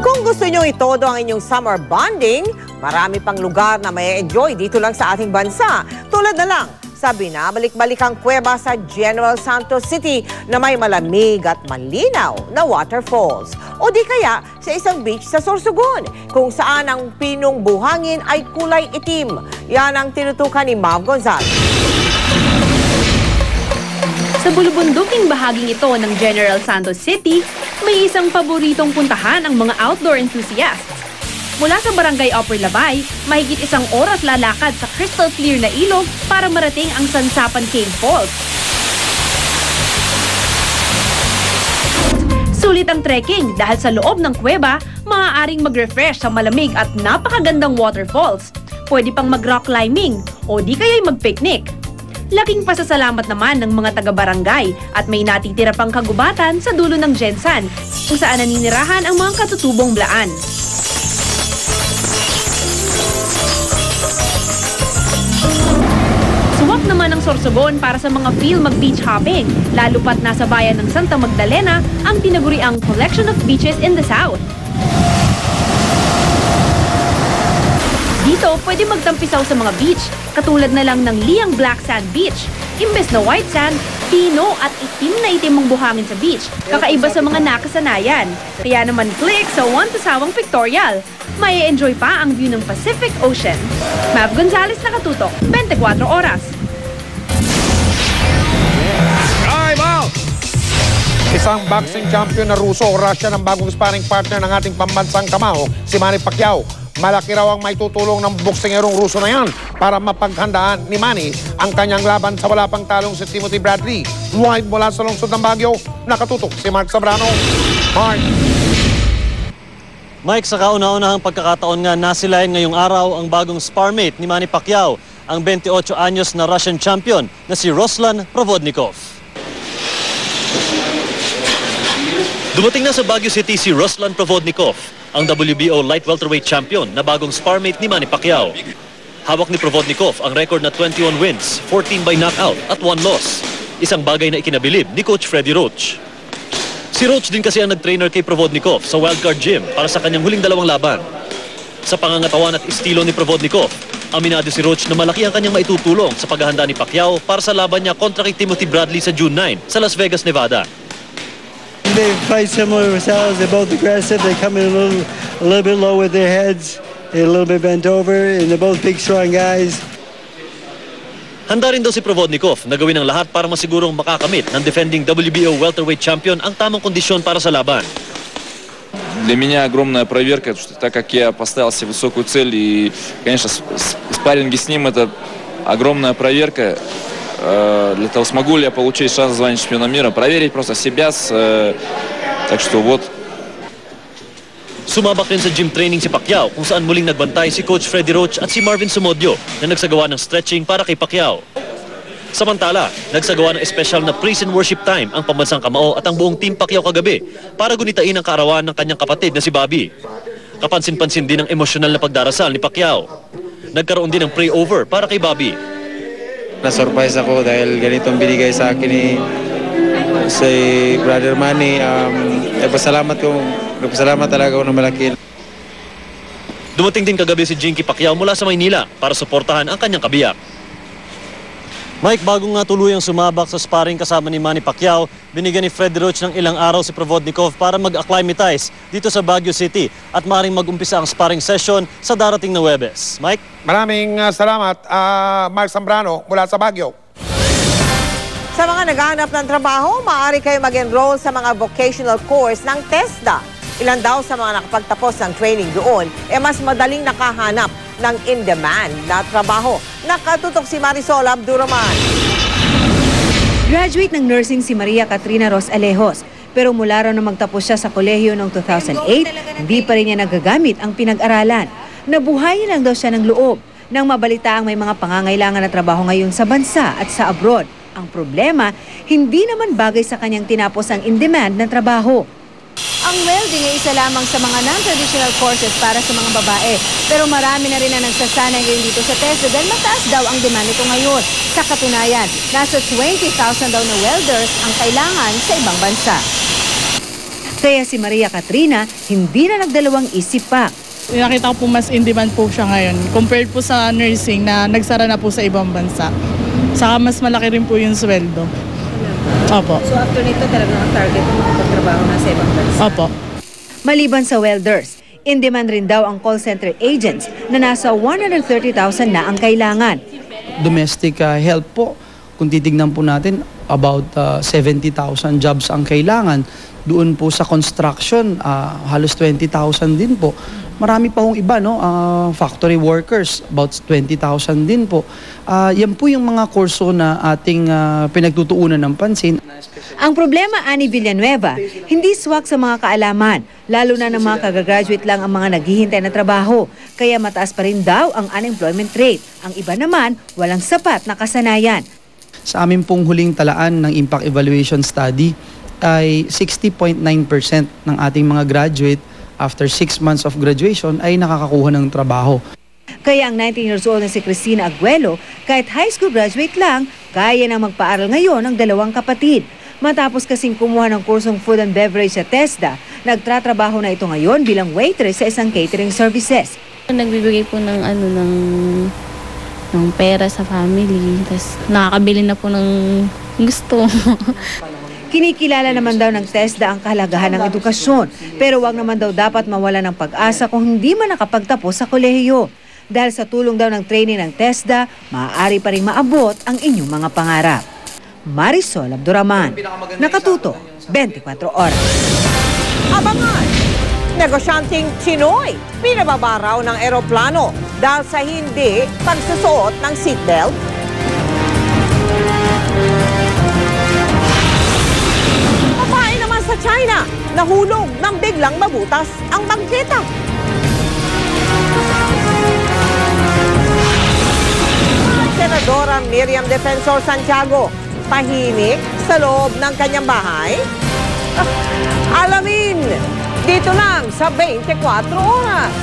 Kung gusto nyo itodo ang inyong summer bonding, marami pang lugar na may enjoy dito lang sa ating bansa. Tulad na lang sa binabalik-balikang kuweba sa General Santos City na may malamig at malinaw na waterfalls. O di kaya sa isang beach sa Sorsogon kung saan ang pinong buhangin ay kulay itim. Yan ang tinutukan ni Mav Gonzalez. Sa bulubunduking bahaging ito ng General Santos City, may isang paboritong puntahan ang mga outdoor enthusiasts. Mula sa Barangay Upper Labay, mahigit isang oras lalakad sa crystal clear na ilog para marating ang Sansapan Cave Falls. Sulit ang trekking dahil sa loob ng kuweba, maaaring mag-refresh sa malamig at napakagandang waterfalls. Pwede pang mag-rock climbing o di kaya'y mag-picnic. Laking pasasalamat naman ng mga taga-barangay at may natitira pang kagubatan sa dulo ng Gensan kung saan naninirahan ang mga katutubong blaan. Suwak naman ang Sorsogon para sa mga feel mag-beach hopping, lalo pat nasa bayan ng Santa Magdalena ang tinaguriang collection of beaches in the South. Dito, pwede magtampisaw sa mga beach, katulad na lang ng Liang Black Sand Beach. Imbes na white sand, pino at itim ang buhangin sa beach, kakaiba sa mga nakasanayan. Kaya naman click sa One Tasawang Pictorial. May enjoy pa ang view ng Pacific Ocean. Mav Gonzalez, nakatutok, 24 oras. Time out! Isang boxing champion na Ruso o Russia ng bagong sparring partner ng ating pambansang kamao, si Manny Pacquiao. Malaki raw ang may tutulong ng boksingerong Ruso na yan para mapaghandaan ni Manny ang kanyang laban sa wala pang talong si Timothy Bradley. Live mula sa lungsod ng Baguio, nakatutok si Mark Sabrano. Mark. Mike, sa kauna-unahang pagkakataon nga nasilayan ngayong araw ang bagong sparmate ni Manny Pacquiao, ang 28 anyos na Russian champion na si Ruslan Provodnikov. Dumating na sa Baguio City si Ruslan Provodnikov, ang WBO light welterweight champion na bagong sparmate ni Manny Pacquiao. Hawak ni Provodnikov ang record na 21 wins, 14 by knockout at 1 loss. Isang bagay na ikinabilib ni Coach Freddie Roach. Si Roach din kasi ang nag-trainer kay Provodnikov sa Wildcard Gym para sa kanyang huling dalawang laban. Sa pangangatawan at estilo ni Provodnikov, aminado si Roach na malaki ang kanyang maitutulong sa paghahanda ni Pacquiao para sa laban niya kontra kay Timothy Bradley sa June 9 sa Las Vegas, Nevada. They fight similar styles. They're both aggressive. They come in a little bit low with their heads. They're a little bit bent over, and they're both big, strong guys. Handa rin daw si Provodnikov na gawin ang lahat para masigurong makakamit ng defending WBO welterweight champion ang tamang kondisyon para sa laban. Для меня огромная проверка, что так как я поставил себе высокую цель, и, конечно, спарринги с ним это огромная проверка. Для того, смогу ли я получить шанс звания чемпиона мира, проверить просто себя. Так что вот. Sumabak rin sa gym training si Pacquiao kung saan muling nagbantay si Coach Freddie Roach at si Marvin Sumodio na nagsagawa ng stretching para kay Pacquiao. Samantala, nagsagawa ng espesyal na praise and worship time ang pambansang kamao at ang buong team Pacquiao kagabi para gunitain ang kaarawan ng kanyang kapatid na si Bobby. Kapansin-pansin din ang emosyonal na pagdarasal ni Pacquiao. Nagkaroon din ng pray-over para kay Bobby. Na-surprise ako dahil ganitong binigay sa akin ni si Brother Manny. Nagpasalamat talaga ako ng malaki. Dumating din kagabi si Jinky Pacquiao mula sa Maynila para suportahan ang kanyang kabiyak. Mike, bago nga tuluyang sumabak sa sparring kasama ni Manny Pacquiao, binigyan ni Freddie Roach ng ilang araw si Provodnikov para mag-acclimatize dito sa Baguio City at maaaring mag-umpisa ang sparring session sa darating na Huwebes. Mike? Maraming salamat, Mark Zambrano mula sa Baguio. Sa mga naghahanap ng trabaho, maaari kayo mag-enroll sa mga vocational course ng TESDA. Ilan daw sa mga nakapagtapos ng training doon, mas madaling nakahanap ng in-demand na trabaho. Nakatutok si Marisol Abduraman. Graduate ng nursing si Maria Katrina Ros Alejos. Pero mula raw na magtapos siya sa kolehiyo noong 2008, hindi pa rin niya nagagamit ang pinag-aralan. Nabuhayin lang daw siya ng loob nang mabalitaang may mga pangangailangan na trabaho ngayon sa bansa at sa abroad. Ang problema, hindi naman bagay sa kanyang tinapos ang in-demand na trabaho. Ang welding ay isa lamang sa mga non-traditional courses para sa mga babae. Pero marami na rin na nagsasanay ngayon dito sa TESDA dahil mataas daw ang demand nito ngayon. Sa katunayan, nasa 20,000 daw na welders ang kailangan sa ibang bansa. Kaya si Maria Katrina hindi na nagdalawang isip pa. Nakita ko po mas in demand po siya ngayon compared po sa nursing na nagsara na po sa ibang bansa. Saka mas malaki rin po yung sweldo. Opo. So after nito talagang ang target mo makapagtrabaho na sa ibang bansa? Opo. Maliban sa welders, in demand rin daw ang call center agents na nasa 130,000 na ang kailangan. Domestic help po, kung titignan po natin, about 70,000 jobs ang kailangan. Doon po sa construction, halos 20,000 din po. Marami pa hong iba, no? Factory workers, about 20,000 din po. Yan po yung mga kurso na ating pinagtutuunan ng pansin. Ang problema, ani Villanueva, hindi swak sa mga kaalaman, lalo na ng mga kagagraduate lang ang mga naghihintay na trabaho. Kaya mataas pa rin daw ang unemployment rate. Ang iba naman, walang sapat na kasanayan. Sa amin pong huling talaan ng Impact Evaluation Study ay 60.9% ng ating mga graduate after 6 months of graduation ay nakakakuha ng trabaho. Kaya ang 19 years old na si Cristina Aguelo, kahit high school graduate lang, kaya nang magpaaral ngayon ng dalawang kapatid. Matapos kasing kumuha ng kursong food and beverage sa TESDA, nagtratrabaho na ito ngayon bilang waitress sa isang catering services. Nagbibigay po ng ng pera sa family, tapos nakakabili na po ng gusto. Kinikilala naman daw ng TESDA ang kahalagahan ng edukasyon, pero wag naman daw dapat mawala ng pag-asa kung hindi man nakapagtapos sa kolehiyo. Dahil sa tulong daw ng training ng TESDA, maaari pa rin maabot ang inyong mga pangarap. Marisol Abduraman, Nakatuto, 24 Oras. Abangan! Negosyanteng Chinoy, pinababa raw ng eroplano dahil sa hindi pagsusuot ng seatbelt. Babae naman sa China, nahulog nang biglang mabutas ang bangketa. At Senadora Miriam Defensor Santiago, tahimik sa loob ng kanyang bahay? Alamin! Dito lang sa 24 Oras.